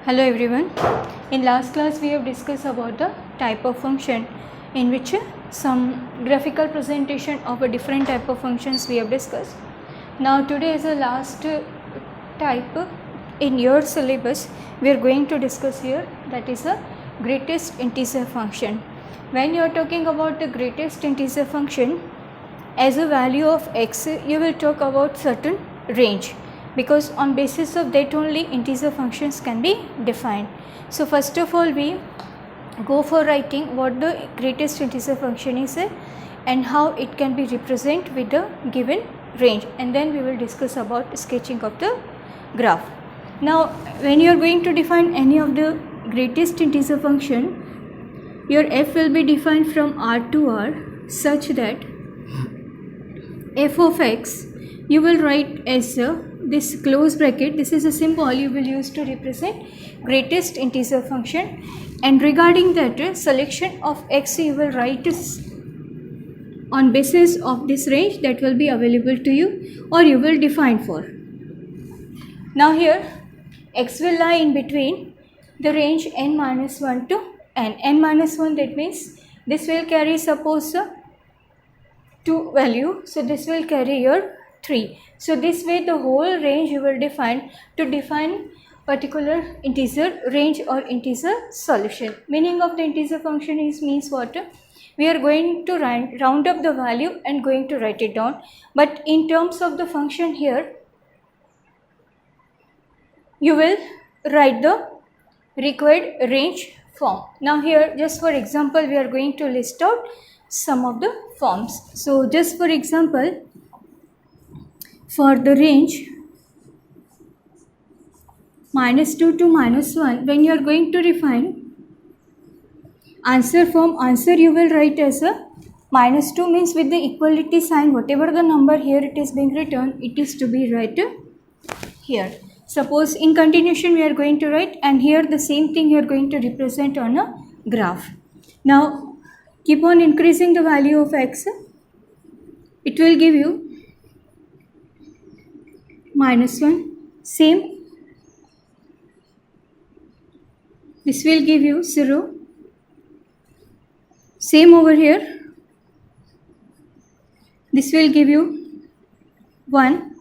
Hello everyone. In last class we have discussed about the type of function in which some graphical presentation of a different type of functions we have discussed. Now today is the last type in your syllabus we are going to discuss here, that is the greatest integer function. When you are talking about the greatest integer function, as a value of x you will talk about certain range, because on basis of that only integer functions can be defined. So first of all we go for writing what the greatest integer function is and how it can be represented with the given range, and then we will discuss about sketching of the graph. Now when you are going to define any of the greatest integer function, your f will be defined from r to r such that f of x you will write as this close bracket. This is a symbol you will use to represent greatest integer function, and regarding that selection of x you will write on basis of this range that will be available to you or you will define for. Now here x will lie in between the range n minus 1 to n minus 1, that means this will carry suppose 2 value, so this will carry your 3. So this way the whole range you will define to define particular integer range or integer solution. Meaning of the integer function is means what? We are going to round up the value and going to write it down, but in terms of the function here you will write the required range form. Now here just for example we are going to list out some of the forms. So just for example, for the range minus 2 to minus 1, when you are going to define answer form, answer you will write as a minus 2 means with the equality sign, whatever the number here it is being written, it is to be written here. Suppose in continuation we are going to write, and here the same thing you are going to represent on a graph. Now keep on increasing the value of x, it will give you minus 1, same, this will give you 0, same over here, this will give you 1,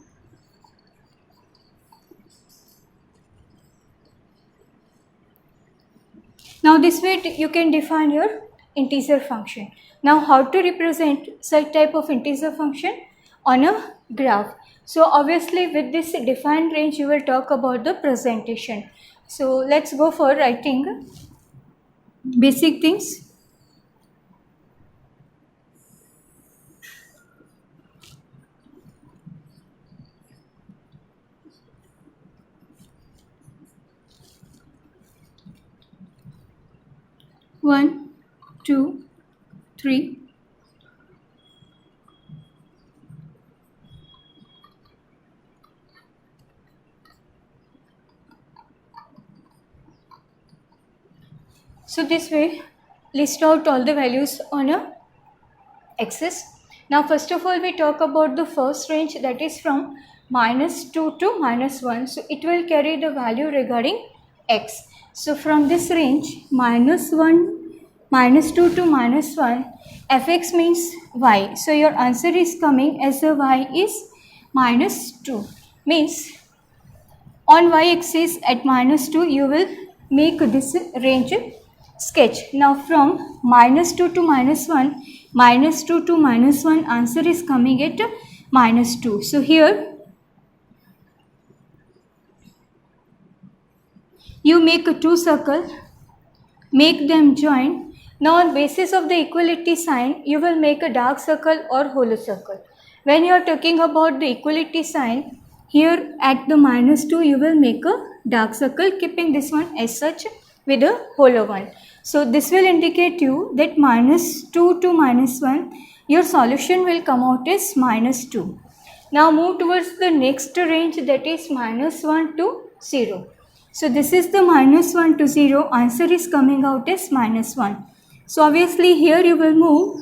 now this way you can define your integer function. Now how to represent such type of integer function on a graph? So obviously with this defined range you will talk about the presentation. So let's go for writing basic things. One, 2, 3. So this way list out all the values on a axis. Now first of all we talk about the first range, that is from minus 2 to minus 1. So it will carry the value regarding x. So from this range minus 2 to minus 1, fx means y. So your answer is coming as a y is minus 2. Means on y-axis at minus 2 you will make this range sketch. Now from minus 2 to minus 1, minus 2 to minus 1 answer is coming at minus 2. So here you make a 2 circle, make them join. Now on basis of the equality sign you will make a dark circle or hollow circle. When you are talking about the equality sign, here at the minus 2 you will make a dark circle, keeping this one as such with a hollow one. So this will indicate you that minus 2 to minus 1 your solution will come out as minus 2. Now move towards the next range, that is minus 1 to 0. So this is the minus 1 to 0, answer is coming out as minus 1. So obviously here you will move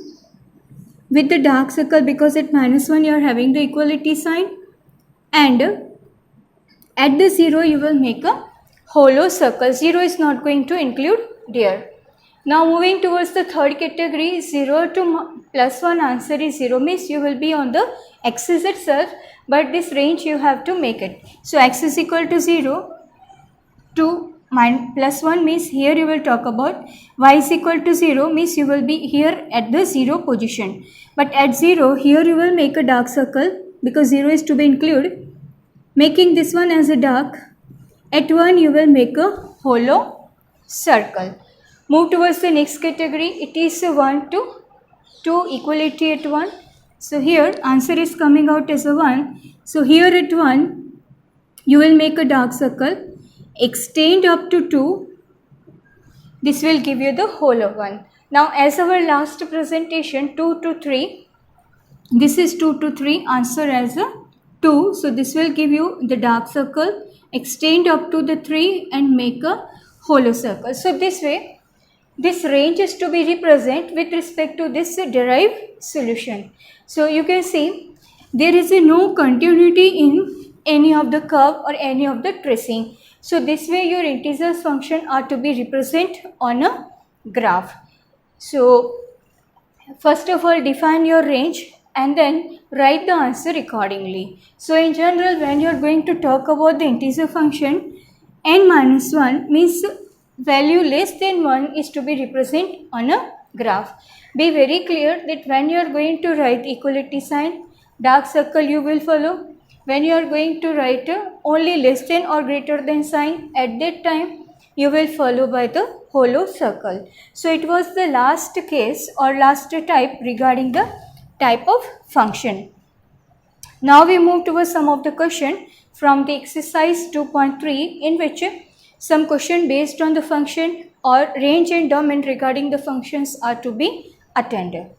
with the dark circle because at minus 1 you are having the equality sign, and at the 0 you will make a hollow circle. 0 is not going to include there. Now moving towards the third category, 0 to plus 1 answer is 0 means you will be on the axis itself, but this range you have to make it. So x is equal to 0 to plus 1 means here you will talk about y is equal to 0 means you will be here at the 0 position. But at 0 here you will make a dark circle because 0 is to be included. Making this one as a dark. At 1 you will make a hollow circle. Move towards the next category. It is 1 to 2 equality at 1. So here answer is coming out as a 1. So here at 1 you will make a dark circle. Extend up to 2. This will give you the hollow one. Now as our last presentation 2 to 3. This is 2 to 3. Answer as a 2. So this will give you the dark circle. Extend up to the 3 and make a hollow circle. So this way this range is to be represented with respect to this derived solution. So you can see there is no continuity in any of the curve or any of the tracing. So this way your integers function are to be represented on a graph. So first of all define your range and then write the answer accordingly. So in general when you are going to talk about the integer function, n minus 1 means value less than 1 is to be represented on a graph. Be very clear that when you are going to write equality sign, dark circle you will follow. When you are going to write only less than or greater than sign, at that time you will follow by the hollow circle. So it was the last case or last type regarding the type of function. Now we move towards some of the question from the exercise 2.3 in which some question based on the function or range and domain regarding the functions are to be attended.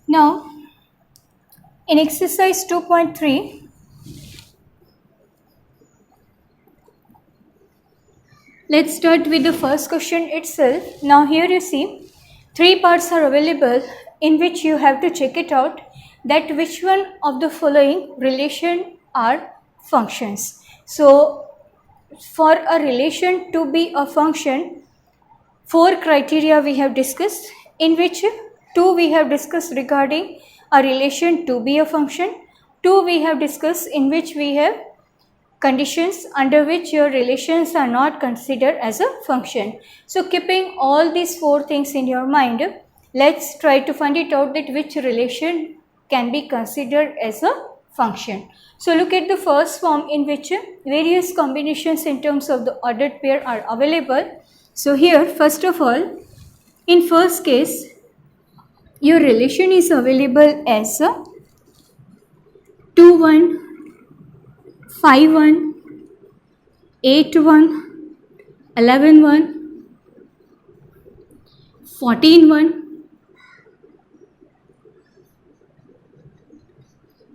Now in exercise 2.3, let's start with the first question itself. Now here you see 3 parts are available in which you have to check it out that which one of the following relation are functions. So for a relation to be a function, 4 criteria we have discussed, in which 2 we have discussed regarding a relation to be a function, 2 we have discussed in which we have conditions under which your relations are not considered as a function. So keeping all these 4 things in your mind, let's try to find it out that which relation can be considered as a function. So look at the first form in which various combinations in terms of the ordered pair are available. So here first of all, in first case, your relation is available as 2 1, 5 1, 8 1, 11 1, 14 1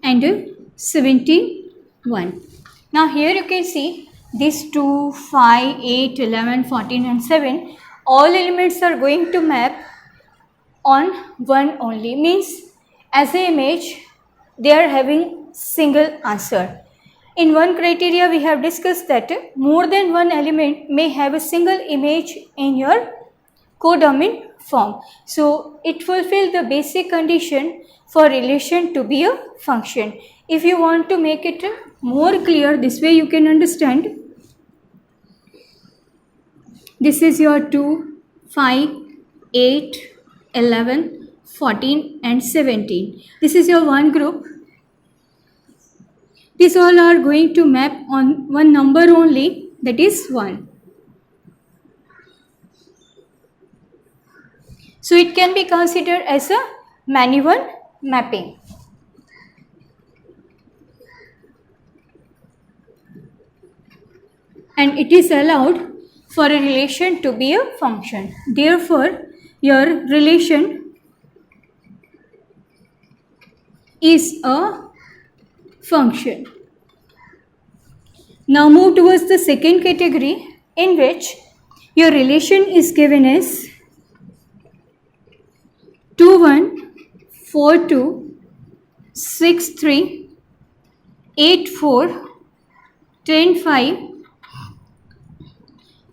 and 17 1. Now here you can see these 2, 5, 8, 11, 14 and 7 all elements are going to map on 1 only, means as an image they are having single answer. In one criteria we have discussed that more than one element may have a single image in your codomain form. So it fulfills the basic condition for relation to be a function. If you want to make it more clear, this way you can understand. This is your 2, 5, 8, 11, 14 and 17. This is your one group. These all are going to map on one number only, that is 1. So it can be considered as a many-one mapping. And it is allowed for a relation to be a function. Therefore, your relation is a function. Now move towards the second category, in which your relation is given as 2 1 4 2 6 3 8 4 10 5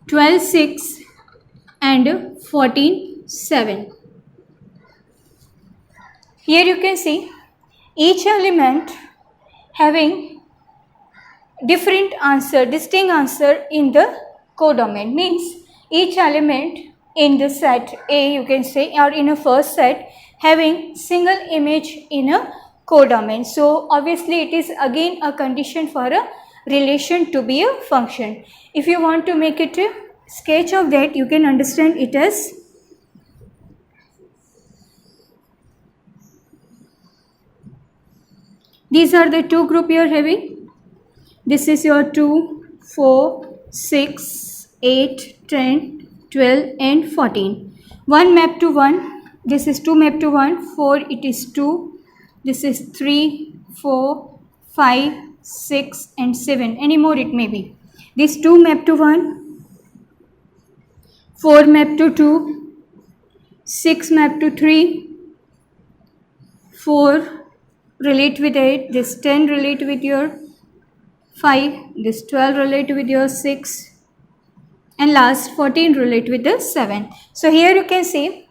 12 6 and 14 7. Here you can see each element having different answer, distinct answer in the codomain. Means each element in the set A, you can say, or in a first set, having single image in a codomain. So obviously it is again a condition for a relation to be a function. If you want to make it a sketch of that, you can understand it as these are the two group you are having. This is your 2, 4, 6, 8, 10, 12 and 14. 1 map to 1. This is 2 map to 1. 4 it is 2. This is 3, 4, 5, 6 and 7. Any more it may be. This 2 map to 1. 4 map to 2. 6 map to 3. 4 relate with 8, this 10 relate with your 5, this 12 relate with your 6 and last 14 relate with the 7. So here you can see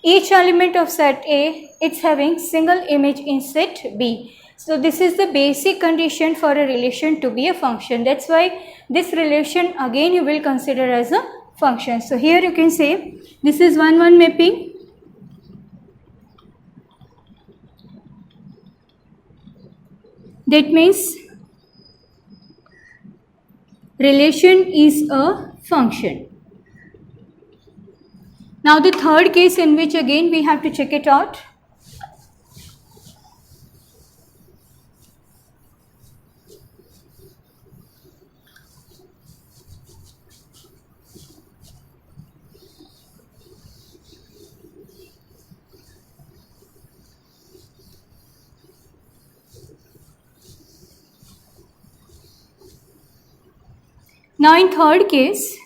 each element of set A, it's having single image in set B. So this is the basic condition for a relation to be a function. That's why this relation again you will consider as a function. So here you can say this is 1-1 mapping. That means relation is a function. Now the third case in which again we have to check it out. Now in third case,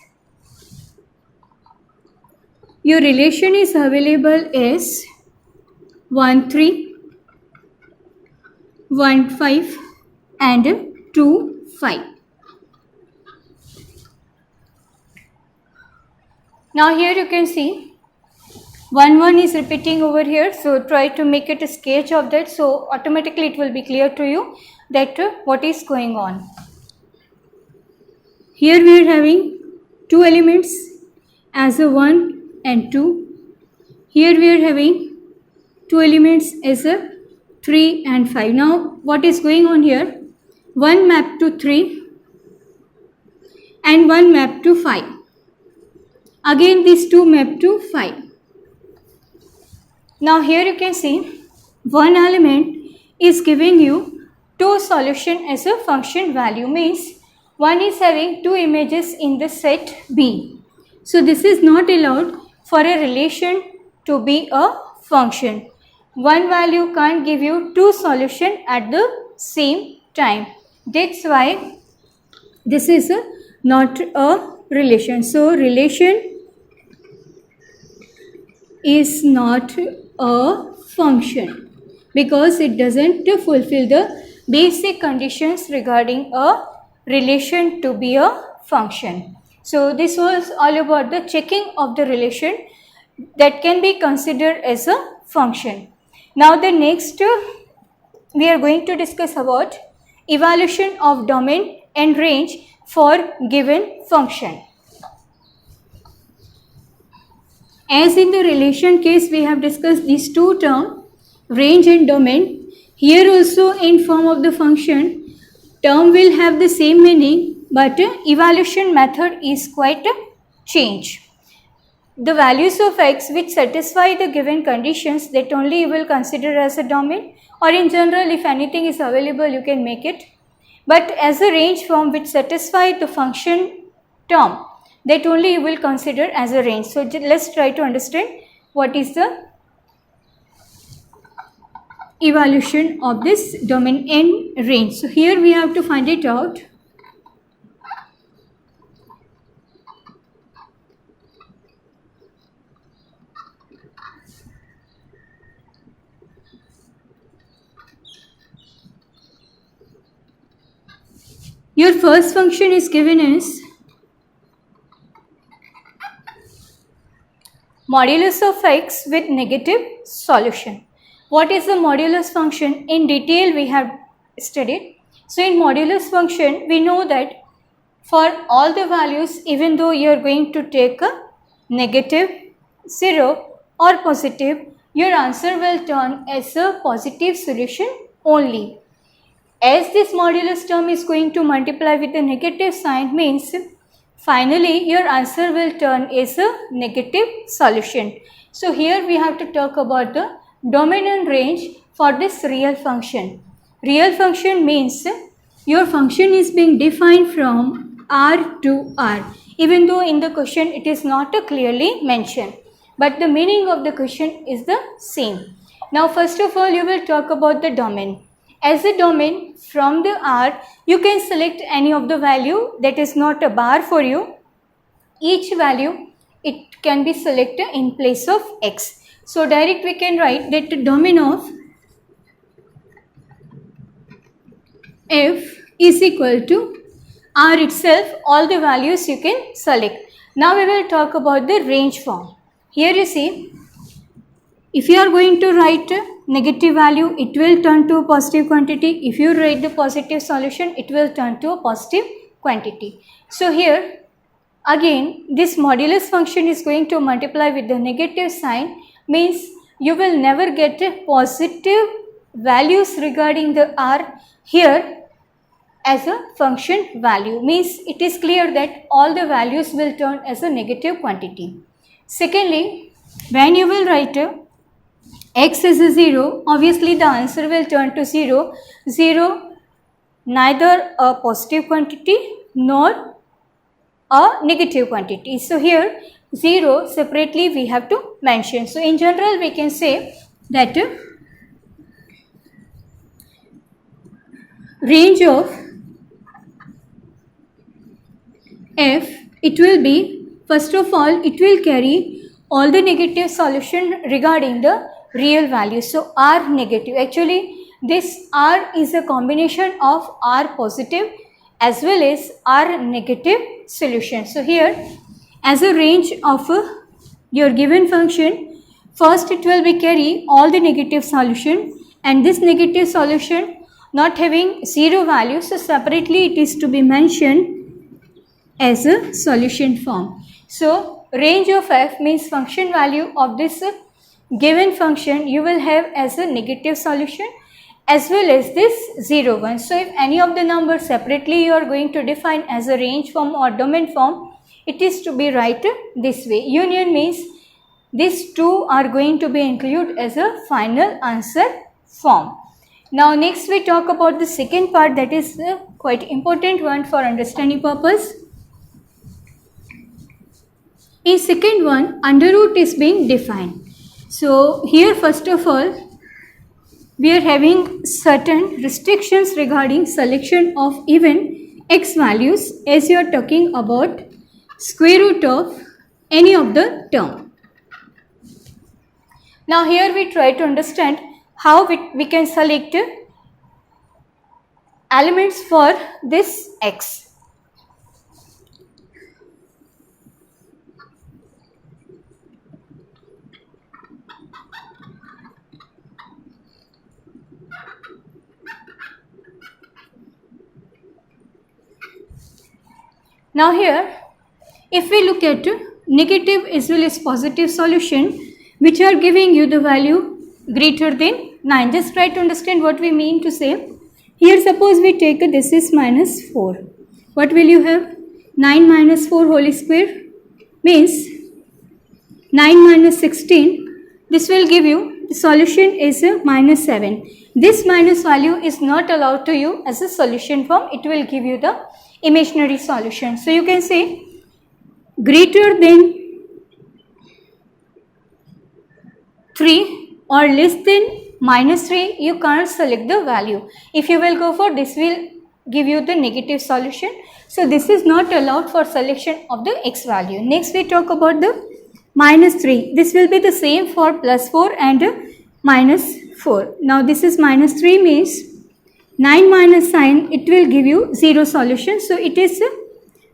your relation is available as 1 3, 1 5 and 2 5. Now here you can see 1 1 is repeating over here, so try to make it a sketch of that, so automatically it will be clear to you that what is going on. Here we are having two elements as a 1 and 2. Here we are having two elements as a 3 and 5. Now what is going on here? 1 map to 3 and 1 map to 5. Again these two map to 5. Now here you can see one element is giving you two solution as a function value, means one is having two images in the set B. So this is not allowed for a relation to be a function. One value can't give you two solutions at the same time. That's why this is not a relation. So relation is not a function because it doesn't fulfill the basic conditions regarding a relation to be a function. So this was all about the checking of the relation that can be considered as a function. Now the next we are going to discuss about evaluation of domain and range for given function. As in the relation case, we have discussed these two terms, range and domain. Here also in form of the function, term will have the same meaning, but evaluation method is quite changed. The values of x which satisfy the given conditions, that only you will consider as a domain, or in general if anything is available you can make it. But as a range form which satisfy the function term, that only you will consider as a range. So let's try to understand what is the evaluation of this domain and range. So here we have to find it out. Your first function is given as modulus of x with negative solution. What is the modulus function? In detail we have studied. So in modulus function we know that for all the values, even though you are going to take a negative, 0 or positive, your answer will turn as a positive solution only. As this modulus term is going to multiply with a negative sign, means finally your answer will turn as a negative solution. So here we have to talk about the domain and range for this real function. Real function means your function is being defined from R to R, even though in the question it is not clearly mentioned, but the meaning of the question is the same. Now first of all you will talk about the domain. As a domain from the R, you can select any of the value that is not a bar for you. Each value it can be selected in place of x. So direct we can write that the domain of f is equal to R itself, all the values you can select. Now we will talk about the range form. Here you see, if you are going to write negative value, it will turn to a positive quantity. If you write the positive solution, it will turn to a positive quantity. So here again this modulus function is going to multiply with the negative sign, means you will never get a positive values regarding the R here as a function value, means it is clear that all the values will turn as a negative quantity. Secondly, when you will write x is a 0, obviously the answer will turn to 0. 0 neither a positive quantity nor a negative quantity. So here 0 separately we have to mention. So in general we can say that range of f, it will be, first of all it will carry all the negative solution regarding the real value. So R negative, actually this R is a combination of R positive as well as R negative solution. So here as a range of your given function, first it will be carry all the negative solution, and this negative solution not having 0 value, so separately it is to be mentioned as a solution form. So range of f means function value of this given function you will have as a negative solution as well as this 0 1. So if any of the numbers separately you are going to define as a range form or domain form, it is to be write this way. Union means these two are going to be included as a final answer form. Now next we talk about the second part, that is quite important one for understanding purpose. In second one, under root is being defined. So here first of all we are having certain restrictions regarding selection of even x values as you are talking about square root of any of the term. Now here we try to understand how we can select elements for this x. Now here if we look at negative as well as positive solution which are giving you the value greater than 9, just try to understand what we mean to say. Here suppose we take this is minus 4. What will you have? 9 minus 4 whole square means 9 minus 16. This will give you, the solution is minus 7. This minus value is not allowed to you as a solution form. It will give you the imaginary solution. So you can say greater than 3 or less than minus 3, you can't select the value. If you will go for this, will give you the negative solution. So this is not allowed for selection of the x value. Next we talk about the minus 3. This will be the same for plus 4 and minus 4. Now this is minus 3 means 9 minus sign, it will give you 0 solution. So it is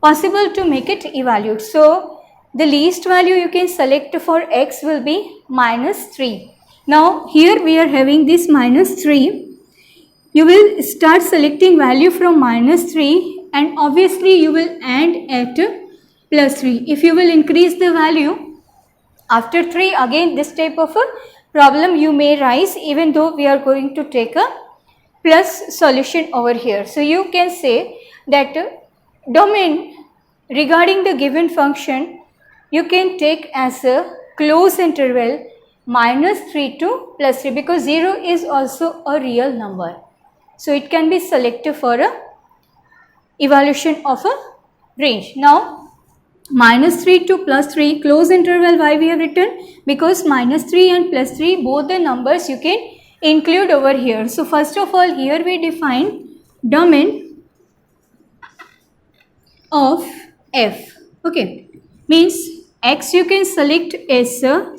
possible to make it evaluate. So the least value you can select for x will be minus 3. Now here we are having this minus 3. You will start selecting value from minus 3 and obviously you will end at plus 3. If you will increase the value after 3, again this type of a problem you may rise, even though we are going to take a plus solution over here. So you can say that domain regarding the given function you can take as a closed interval minus 3 to plus 3, because 0 is also a real number. So it can be selected for a evaluation of a range. Now minus 3 to plus 3 closed interval, why we have written? Because minus 3 and plus 3 both the numbers you can include over here. So first of all here we define domain of f. Okay, means x you can select as a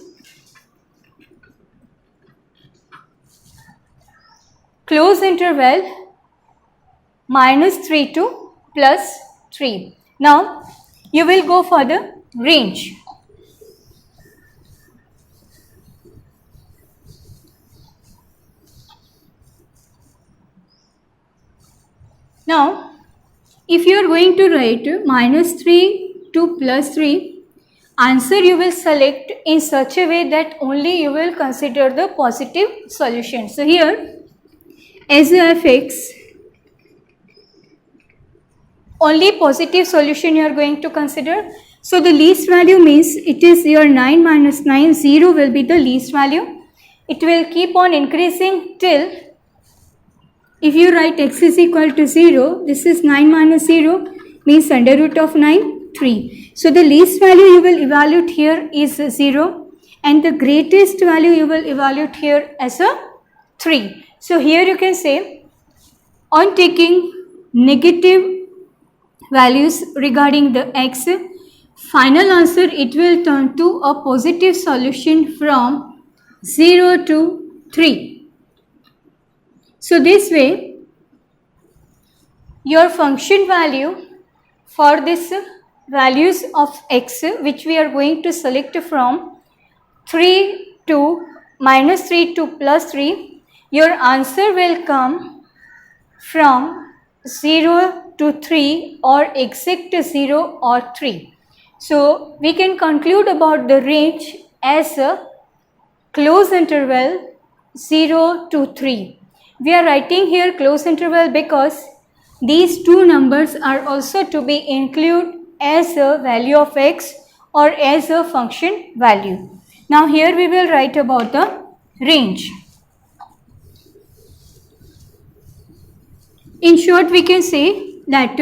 closed interval minus 3 to plus 3. Now you will go for the range. Now if you are going to write minus 3 to plus 3, answer you will select in such a way that only you will consider the positive solution. So here as f(x), only positive solution you are going to consider. So the least value means it is your 9 minus 9, 0 will be the least value. It will keep on increasing till, if you write x is equal to 0, this is 9 minus 0 means under root of 9, 3. So the least value you will evaluate here is 0 and the greatest value you will evaluate here as a 3. So here you can say on taking negative values regarding the x, final answer it will turn to a positive solution from 0 to 3. So this way your function value for this values of x which we are going to select from 3 to minus 3 to plus 3, your answer will come from 0 to 3 or exact 0 or 3. So we can conclude about the range as a closed interval 0 to 3. We are writing here closed interval because these two numbers are also to be included as a value of x or as a function value. Now here we will write about the range. In short, we can say that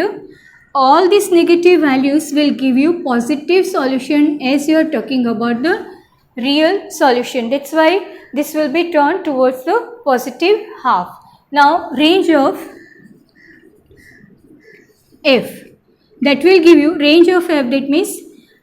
all these negative values will give you positive solution as you are talking about the real solution. That's why this will be turned towards the positive half. Now range of f, that will give you range of f, that means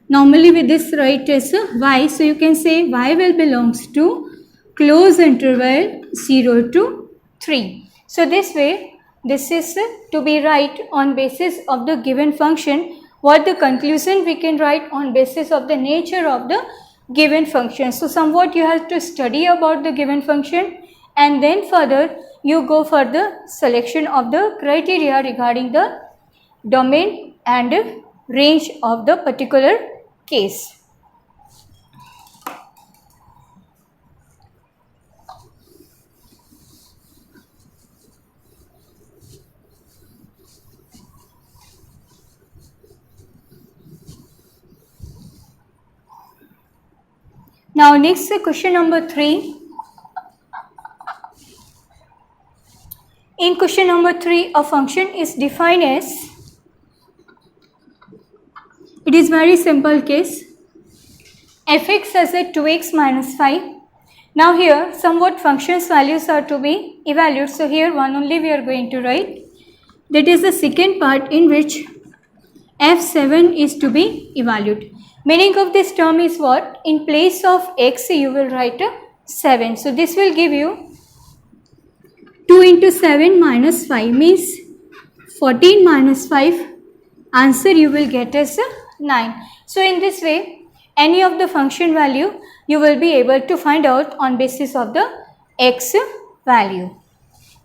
normally with this write as y. So you can say y will belongs to closed interval 0 to 3. So this way this is to be right on basis of the given function. What the conclusion we can write on basis of the nature of the given function. So somewhat you have to study about the given function and then further you go for the selection of the criteria regarding the domain and range of the particular case. Now next question number 3. In question number 3, a function is defined as, it is very simple case, f(x) as a 2x minus 5. Now here somewhat functions values are to be evaluated. So here one only we are going to write. That is the second part in which f7 is to be evaluated. Meaning of this term is what? In place of x you will write a 7. So this will give you 2 into 7 minus 5 means 14 minus 5. Answer you will get as 9. So in this way any of the function value you will be able to find out on basis of the x value.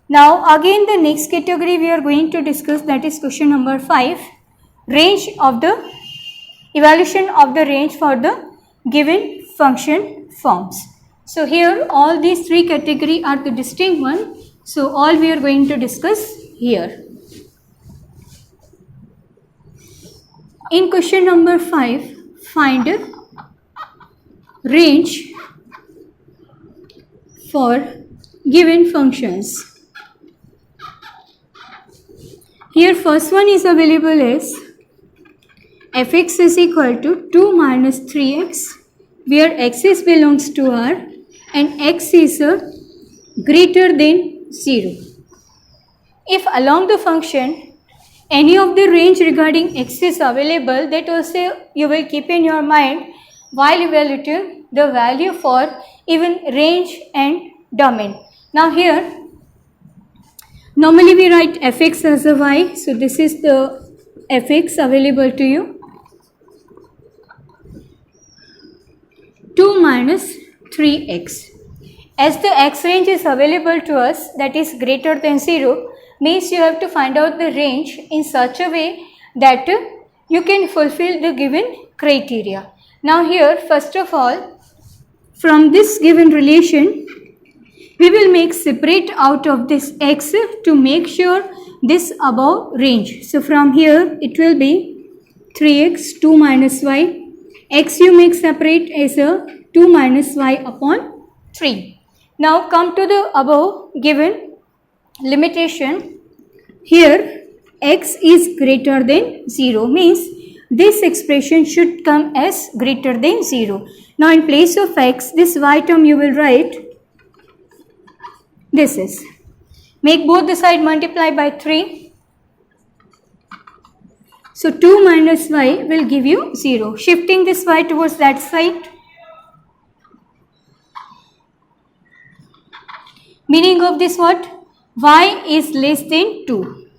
Now again the next category we are going to discuss, that is question number 5. Range of the evaluation of the range for the given function forms. So here all these three category are the distinct one. So all we are going to discuss here. In question number 5, find range for given functions. Here first one is available as fx is equal to 2 minus 3x, where x is belongs to R and x is greater than 0. If along the function any of the range regarding x is available, that also you will keep in your mind while evaluating the value for even range and domain. Now here normally we write fx as a y, so this is the fx available to you. 2 minus 3x. As the x range is available to us, that is greater than 0, means you have to find out the range in such a way that you can fulfill the given criteria. Now here first of all, from this given relation we will make separate out of this x to make sure this above range. So from here it will be 3x 2 minus y. X you make separate as a 2 minus y upon 3. Now come to the above given limitation. Here x is greater than 0 means this expression should come as greater than 0. Now in place of x, this y term you will write this is. Make both the side multiply by 3. So 2 minus y will give you 0. Shifting this y towards that side. Meaning of this what? Y is less than 2.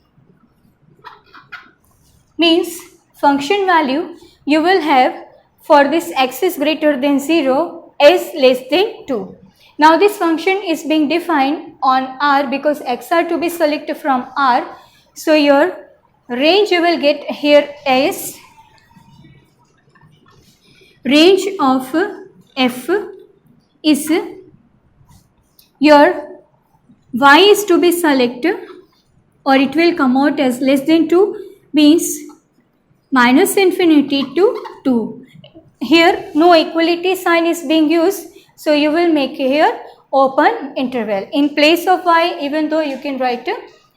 Means function value you will have for this x is greater than 0 is less than 2. Now this function is being defined on R because x are to be selected from R. So your range you will get here is range of f is your y is to be selected or it will come out as less than 2 means minus infinity to 2. Here no equality sign is being used, so you will make here open interval. In place of y, even though you can write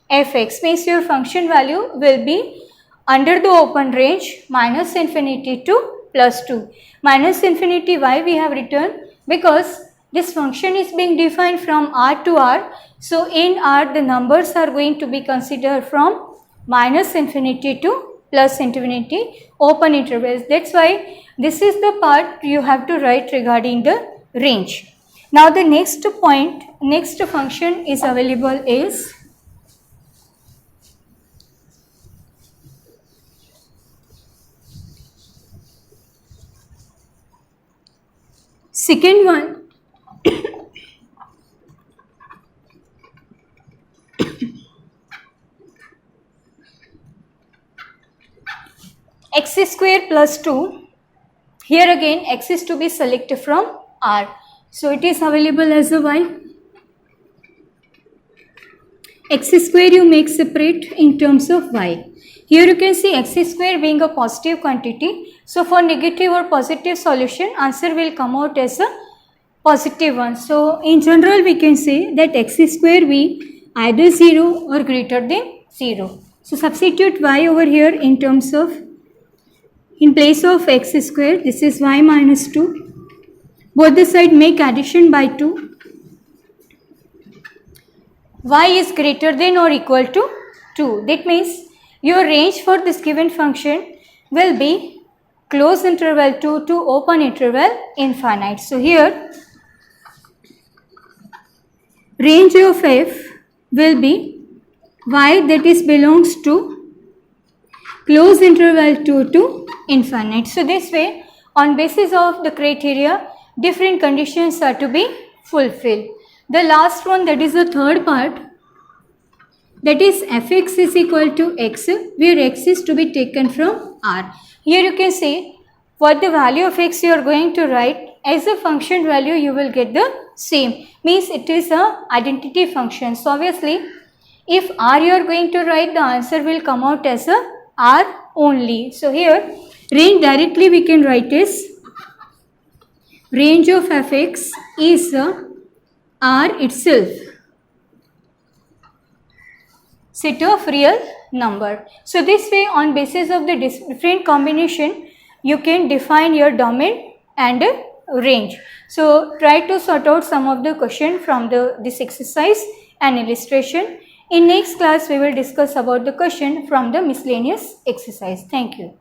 fx, means your function value will be under the open range minus infinity to plus 2. Minus infinity why we have written? Because this function is being defined from R to R. So in R the numbers are going to be considered from minus infinity to plus infinity open intervals. That's why this is the part you have to write regarding the range. Now the next point, next function is available is second one. X square plus 2. Here again x is to be selected from R. So it is available as a y. X square you make separate in terms of y. Here you can see x square being a positive quantity. So for negative or positive solution, answer will come out as a positive one. So in general we can say that x square be either 0 or greater than 0. So substitute y over here in terms of, in place of x square, this is y minus 2 both the side make addition by 2. Y is greater than or equal to 2. That means your range for this given function will be close interval 2 to open interval infinite. So here range of f will be y that is belongs to close interval 2 to infinite. So this way, on basis of the criteria, different conditions are to be fulfilled. The last one, that is the third part, that is fx is equal to x, where x is to be taken from R. Here you can say what the value of x you are going to write as a function value, you will get the same. Means it is a identity function. So obviously, if R you are going to write, the answer will come out as a R only. So here range directly we can write as range of fx is R itself, set of real number. So this way, on basis of the different combination, you can define your domain and range. So try to sort out some of the question from this exercise and illustration. In next class, we will discuss about the question from the miscellaneous exercise. Thank you.